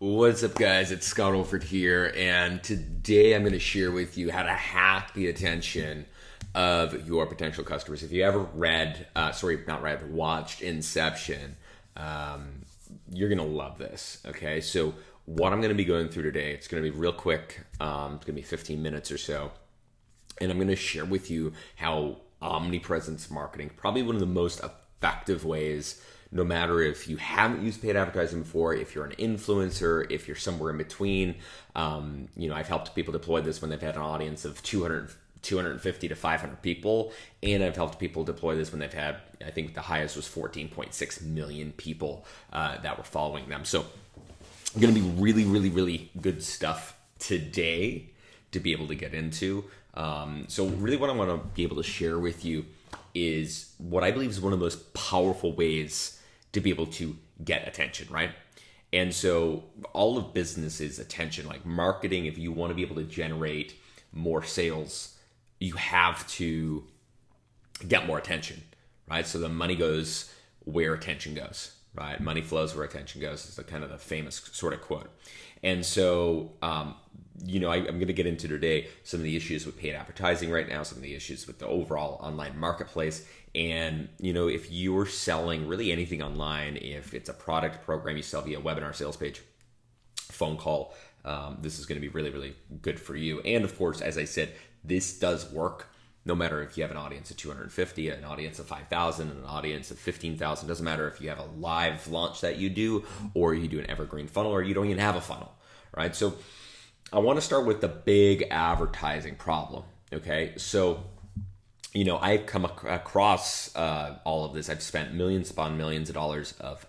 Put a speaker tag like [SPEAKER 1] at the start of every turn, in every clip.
[SPEAKER 1] What's up, guys? It's Scott Olford here, and today I'm going to share with you how to hack the attention of your potential customers. If you ever watched Inception, you're going to love this, okay? So what I'm going to be going through today, it's going to be real quick. It's going to be 15 minutes or so, and I'm going to share with you how Omnipresence marketing, probably one of the most effective ways, no matter if you haven't used paid advertising before, if you're an influencer, if you're somewhere in between. I've helped people deploy this when they've had an audience of 250 to 500 people. And I've helped people deploy this when they've had, I think the highest was 14.6 million people that were following them. So going to be really, really, really good stuff today to be able to get into. So really what I want to be able to share with you is what I believe is one of the most powerful ways to be able to get attention, right? And so all of business is attention. Like marketing, if you want to be able to generate more sales, you have to get more attention, right? So the money goes where attention goes, right? Money flows where attention goes is the kind of the famous sort of quote. And so, I'm going to get into today some of the issues with paid advertising right now, some of the issues with the overall online marketplace. And, if you're selling really anything online, if it's a product program you sell via webinar, sales page, phone call, this is going to be really, really good for you. And of course, as I said, this does work no matter if you have an audience of 250, an audience of 5,000, an audience of 15,000. Doesn't matter if you have a live launch that you do, or you do an evergreen funnel, or you don't even have a funnel, right? So I want to start with the big advertising problem, okay? So, I've come across all of this. I've spent millions upon millions of dollars of,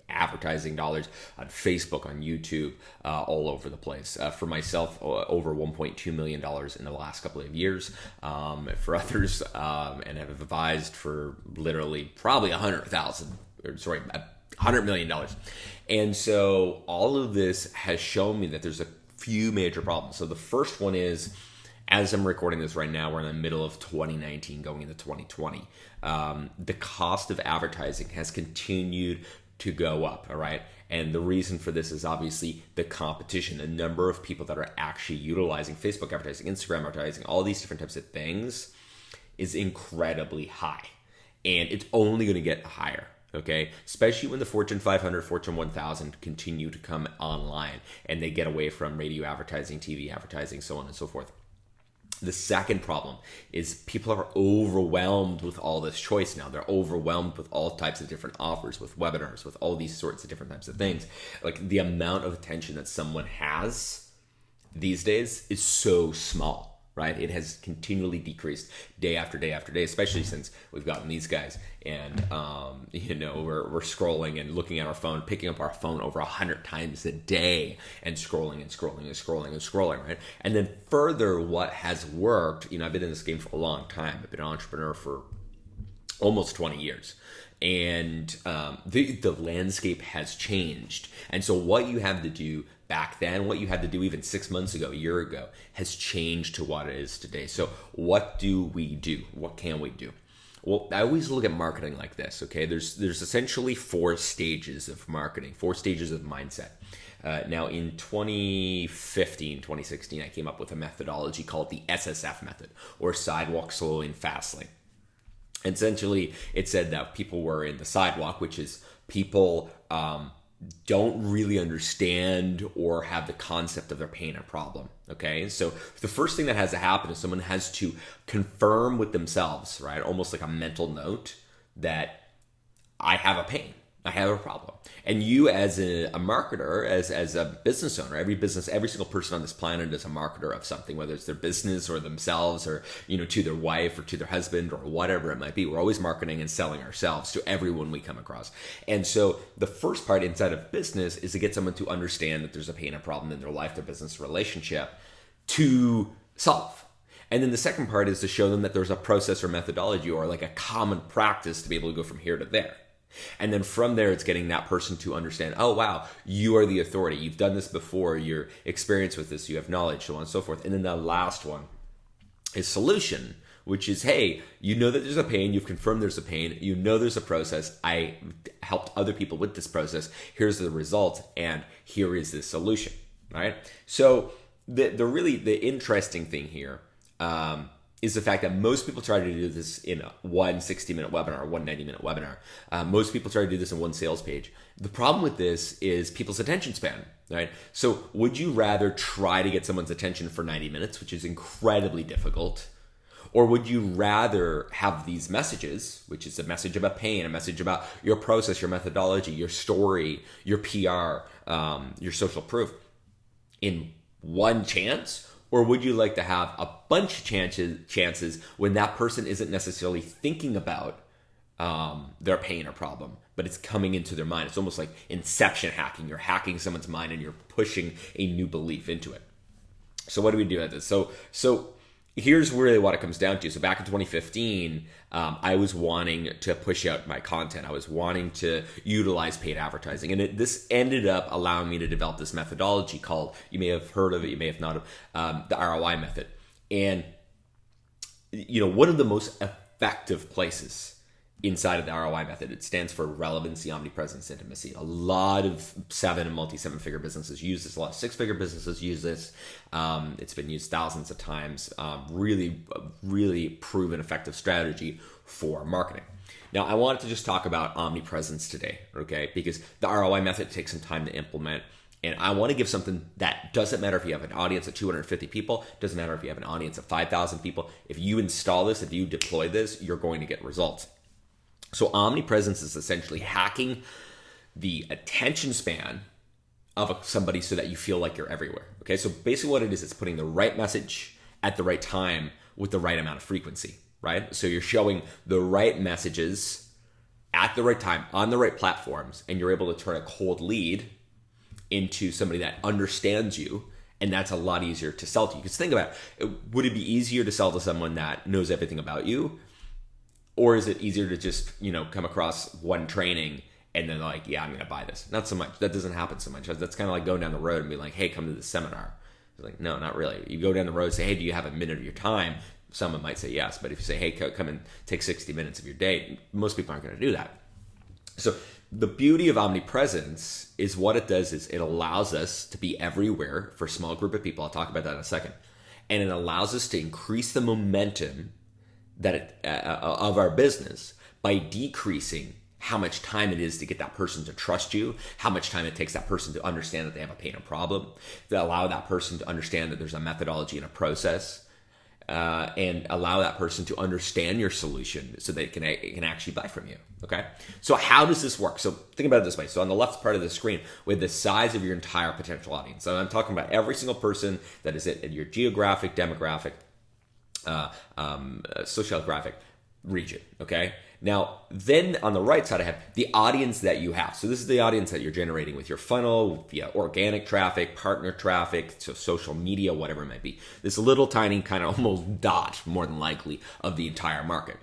[SPEAKER 1] advertising dollars on Facebook, on YouTube, all over the place. For myself, over $1.2 million in the last couple of years. For others, and have advised for literally probably $100 million. And so all of this has shown me that there's a few major problems. So the first one is, as I'm recording this right now, we're in the middle of 2019 going into 2020. The cost of advertising has continued to go up, all right? And the reason for this is obviously the competition. The number of people that are actually utilizing Facebook advertising, Instagram advertising, all these different types of things is incredibly high. And it's only going to get higher. Okay, especially when the Fortune 500, Fortune 1000 continue to come online and they get away from radio advertising, TV advertising, so on and so forth. The second problem is people are overwhelmed with all this choice now. They're overwhelmed with all types of different offers, with webinars, with all these sorts of different types of things. Like the amount of attention that someone has these days is so small. Right? It has continually decreased day after day after day, especially since we've gotten these guys and, we're scrolling and looking at our phone, picking up our phone over 100 times a day and scrolling and scrolling and scrolling and scrolling, right? And then further, what has worked, I've been in this game for a long time. I've been an entrepreneur for almost 20 years. And the landscape has changed. And so what you have to do back then, what you had to do even 6 months ago, a year ago, has changed to what it is today. So what do we do? What can we do? Well, I always look at marketing like this, okay? There's essentially 4 stages of marketing, 4 stages of mindset. Now, in 2015, 2016, I came up with a methodology called the SSF method, or sidewalk, slow lane, fast lane. Essentially, it said that people were in the sidewalk, which is people don't really understand or have the concept of their pain or problem, okay? So the first thing that has to happen is someone has to confirm with themselves, right? Almost like a mental note that I have a pain. I have a problem. And you as a marketer, as a business owner, every single person on this planet is a marketer of something, whether it's their business or themselves or, to their wife or to their husband or whatever it might be. We're always marketing and selling ourselves to everyone we come across. And so the first part inside of business is to get someone to understand that there's a pain or problem in their life, their business relationship to solve. And then the second part is to show them that there's a process or methodology or like a common practice to be able to go from here to there. And then from there, it's getting that person to understand, oh, wow, you are the authority. You've done this before. You're experienced with this. You have knowledge, so on and so forth. And then the last one is solution, which is, hey, you know that there's a pain, you've confirmed there's a pain, you know there's a process, I helped other people with this process, here's the result, and here is the solution, right? So the interesting thing here is the fact that most people try to do this in one 60-minute webinar, one 90-minute webinar. Most people try to do this in one sales page. The problem with this is people's attention span, right? So would you rather try to get someone's attention for 90 minutes, which is incredibly difficult, or would you rather have these messages, which is a message about pain, a message about your process, your methodology, your story, your PR, your social proof in one chance? Or would you like to have a bunch of chances when that person isn't necessarily thinking about their pain or problem, but it's coming into their mind? It's almost like inception hacking. You're hacking someone's mind and you're pushing a new belief into it. So what do we do at this? So here's really what it comes down to. So back in 2015, I was wanting to push out my content. I was wanting to utilize paid advertising. And this ended up allowing me to develop this methodology called, you may have heard of it, you may have not, the ROI method. And, one of the most effective places inside of the ROI method, it stands for relevancy, omnipresence, intimacy. A lot of 7 and multi-7-figure businesses use this. A lot of 6-figure businesses use this. It's been used thousands of times. Really, really proven effective strategy for marketing. Now, I wanted to just talk about omnipresence today, okay? Because the ROI method takes some time to implement. And I want to give something that doesn't matter if you have an audience of 250 people, doesn't matter if you have an audience of 5,000 people. If you install this, if you deploy this, you're going to get results. So omnipresence is essentially hacking the attention span of somebody so that you feel like you're everywhere. Okay, so basically what it is, it's putting the right message at the right time with the right amount of frequency, right? So you're showing the right messages at the right time on the right platforms, and you're able to turn a cold lead into somebody that understands you, and that's a lot easier to sell to you. Because think about it, would it be easier to sell to someone that knows everything about you? Or is it easier to just, come across one training and then like, yeah, I'm going to buy this? Not so much. That doesn't happen so much. That's kind of like going down the road and be like, hey, come to this seminar. It's like, no, not really. You go down the road and say, hey, do you have a minute of your time? Someone might say yes. But if you say, hey, come and take 60 minutes of your day, most people aren't going to do that. So the beauty of omnipresence is what it does is it allows us to be everywhere for a small group of people. I'll talk about that in a second. And it allows us to increase the momentum of our business by decreasing how much time it is to get that person to trust you, how much time it takes that person to understand that they have a pain or problem, to allow that person to understand that there's a methodology and a process, and allow that person to understand your solution so they can actually buy from you. Okay, so how does this work? So think about it this way. So on the left part of the screen, with the size of your entire potential audience. So I'm talking about every single person that is in your geographic, demographic, sociographic region. Okay. Now, then on the right side, I have the audience that you have. So this is the audience that you're generating with your funnel via organic traffic, partner traffic, so social media, whatever it might be. This little tiny kind of almost dot, more than likely, of the entire market.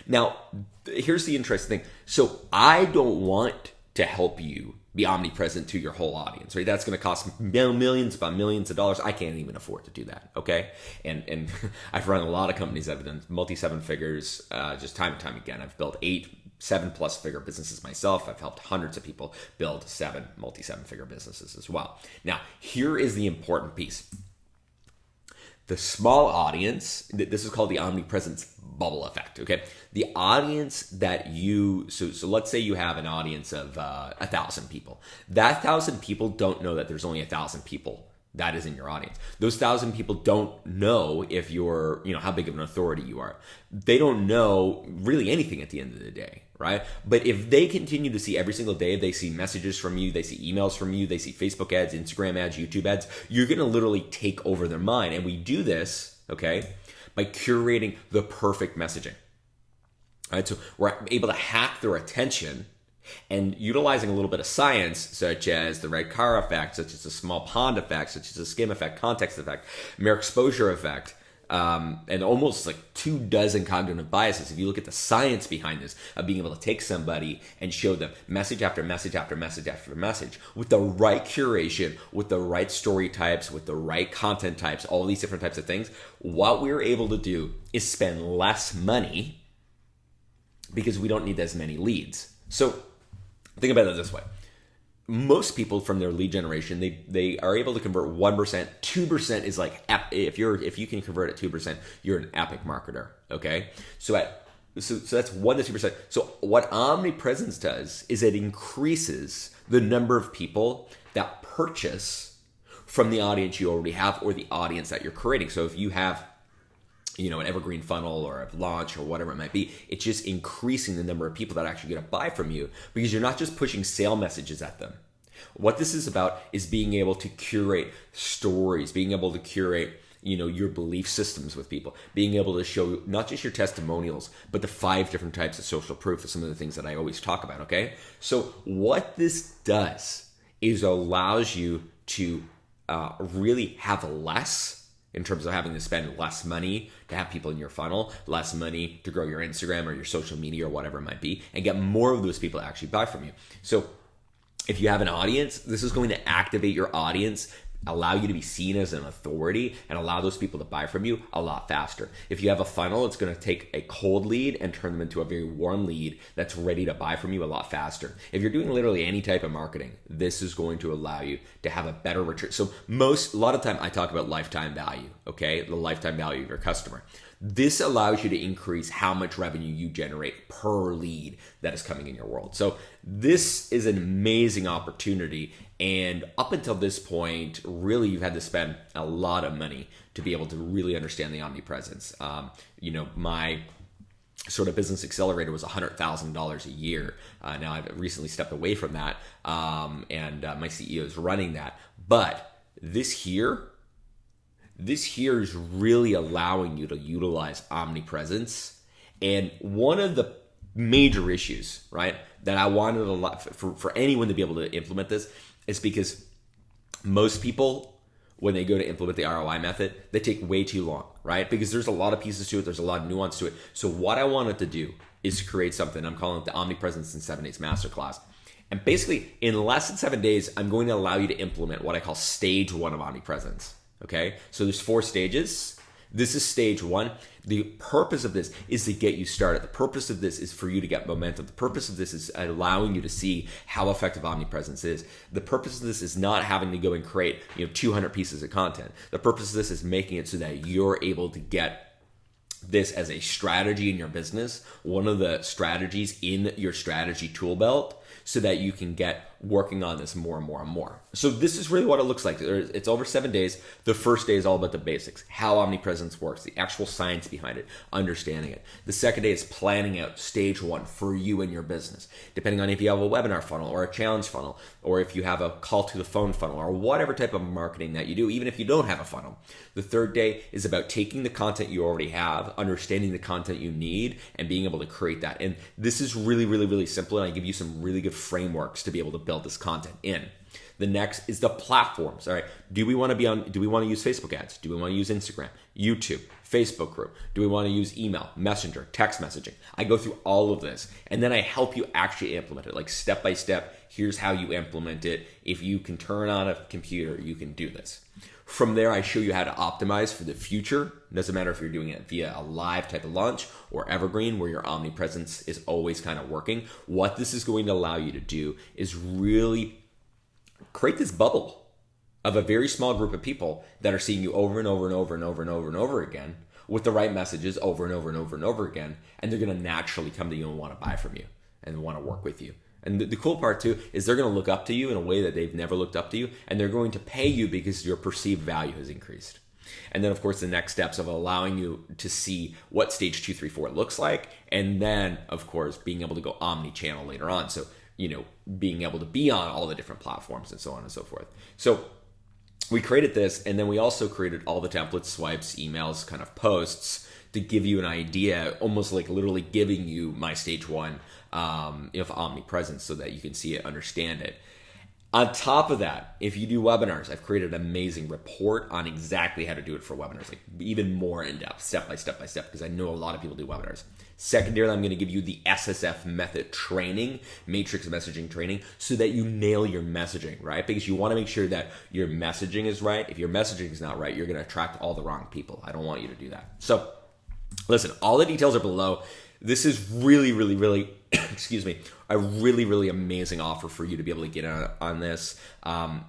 [SPEAKER 1] Now, here's the interesting thing. So I don't want to help you be omnipresent to your whole audience, right? That's going to cost millions upon millions of dollars. I can't even afford to do that, okay? And I've run a lot of companies that have done multi-7 figures just time and time again. I've built 7+ figure businesses myself. I've helped hundreds of people build multi-7 figure businesses as well. Now, here is the important piece. The small audience, this is called the omnipresence bubble effect, okay? The audience that so let's say you have an audience of 1,000 people. That 1,000 people don't know that there's only 1,000 people that is in your audience. Those 1,000 people don't know if you're, how big of an authority you are. They don't know really anything at the end of the day, right? But if they continue to see every single day, they see messages from you, they see emails from you, they see Facebook ads, Instagram ads, YouTube ads, you're going to literally take over their mind. And we do this, okay, by curating the perfect messaging. All right, so we're able to hack their attention and utilizing a little bit of science, such as the red car effect, such as the small pond effect, such as the skim effect, context effect, mere exposure effect, and almost like 24 cognitive biases. If you look at the science behind this, of being able to take somebody and show them message after message after message after message with the right curation, with the right story types, with the right content types, all these different types of things, what we're able to do is spend less money because we don't need as many leads. So think about it this way. Most people from their lead generation, they are able to convert 1%. 2% is like, if you can convert at 2%, you're an epic marketer. Okay, so that's 1 to 2%. So what Omnipresence does is it increases the number of people that purchase from the audience you already have or the audience that you're creating. So if you have an evergreen funnel or a launch or whatever it might be, it's just increasing the number of people that are actually going to buy from you, because you're not just pushing sale messages at them. What this is about is being able to curate stories, being able to curate your belief systems with people, being able to show not just your testimonials, but the 5 different types of social proof of some of the things that I always talk about, okay? So what this does is allows you to really have less, in terms of having to spend less money to have people in your funnel, less money to grow your Instagram or your social media or whatever it might be, and get more of those people to actually buy from you. So if you have an audience, this is going to activate your audience, allow you to be seen as an authority, and allow those people to buy from you a lot faster. If you have a funnel, it's going to take a cold lead and turn them into a very warm lead that's ready to buy from you a lot faster. If you're doing literally any type of marketing, this is going to allow you to have a better return. So a lot of time I talk about lifetime value, okay? The lifetime value of your customer. This allows you to increase how much revenue you generate per lead that is coming in your world. So this is an amazing opportunity. And up until this point, really, you've had to spend a lot of money to be able to really understand the Omnipresence. My sort of business accelerator was $100,000 a year. Now I've recently stepped away from that, and my CEO is running that. But this here is really allowing you to utilize Omnipresence. And one of the major issues, right, that I wanted a lot for anyone to be able to implement this is because most people, when they go to implement the ROI method, they take way too long, right? Because there's a lot of pieces to it. There's a lot of nuance to it. So what I wanted to do is create something. I'm calling it the Omnipresence in 7 Days Masterclass. And basically, in less than 7 days, I'm going to allow you to implement what I call stage 1 of Omnipresence. Okay, so there's 4 stages. This is stage 1. The purpose of this is to get you started. The purpose of this is for you to get momentum. The purpose of this is allowing you to see how effective Omnipresence is. The purpose of this is not having to go and create 200 pieces of content. The purpose of this is making it so that you're able to get this as a strategy in your business, one of the strategies in your strategy tool belt, so that you can get working on this more and more and more. So this is really what it looks like. It's over 7 days. The first day is all about the basics, how Omnipresence works, the actual science behind it, understanding it. The second day is planning out stage 1 for you and your business, depending on if you have a webinar funnel or a challenge funnel, or if you have a call to the phone funnel, or whatever type of marketing that you do, even if you don't have a funnel. The third day is about taking the content you already have, understanding the content you need, and being able to create that. And this is really, really, really simple, and I give you some really good frameworks to be able to build this content in. The next is the platforms. All right. Do we want to use Facebook ads? Do we want to use Instagram, YouTube, Facebook group? Do we want to use email, messenger, text messaging? I go through all of this, and then I help you actually implement it, like step by step. Here's how you implement it. If you can turn on a computer, you can do this. From there, I show you how to optimize for the future. It doesn't matter if you're doing it via a live type of launch or Evergreen, where your Omnipresence is always kind of working. What this is going to allow you to do is really create this bubble of a very small group of people that are seeing you over and over and over and over and over and over again with the right messages over and over and over and over again. And they're going to naturally come to you and want to buy from you and want to work with you. And the cool part too is they're going to look up to you in a way that they've never looked up to you, and they're going to pay you because your perceived value has increased. And then of course the next steps of allowing you to see what stage 2, 3, 4 looks like, and then of course being able to go omni-channel later on. So, being able to be on all the different platforms and so on and so forth. So we created this, and then we also created all the templates, swipes, emails, kind of posts to give you an idea, almost like literally giving you my stage 1 of Omnipresence so that you can see it, understand it. On top of that, if you do webinars, I've created an amazing report on exactly how to do it for webinars, like even more in depth, step by step, because I know a lot of people do webinars. Secondarily, I'm going to give you the SSF method training, matrix messaging training, so that you nail your messaging, right? Because you want to make sure that your messaging is right. If your messaging is not right, you're going to attract all the wrong people. I don't want you to do that. So listen, all the details are below. This is really, really, really, excuse me, a really, really amazing offer for you to be able to get on this.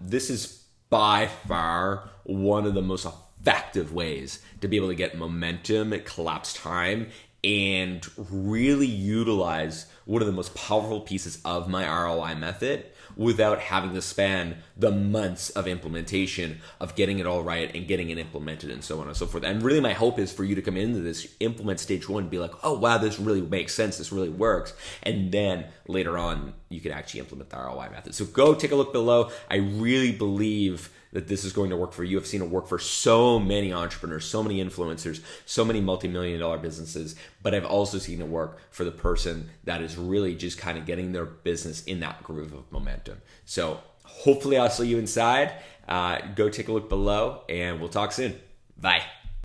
[SPEAKER 1] This is by far one of the most effective ways to be able to get momentum, collapse time, and really utilize one of the most powerful pieces of my ROI method without having to span the months of implementation of getting it all right and getting it implemented and so on and so forth. And really my hope is for you to come into this, implement stage one, and be like, oh wow, this really makes sense, this really works. And then later on, you can actually implement the ROI method. So go take a look below. I really believe that this is going to work for you. I've seen it work for so many entrepreneurs, so many influencers, so many multi-million-dollar businesses, but I've also seen it work for the person that is really just kind of getting their business in that groove of momentum. So hopefully I'll see you inside. Go take a look below and we'll talk soon. Bye.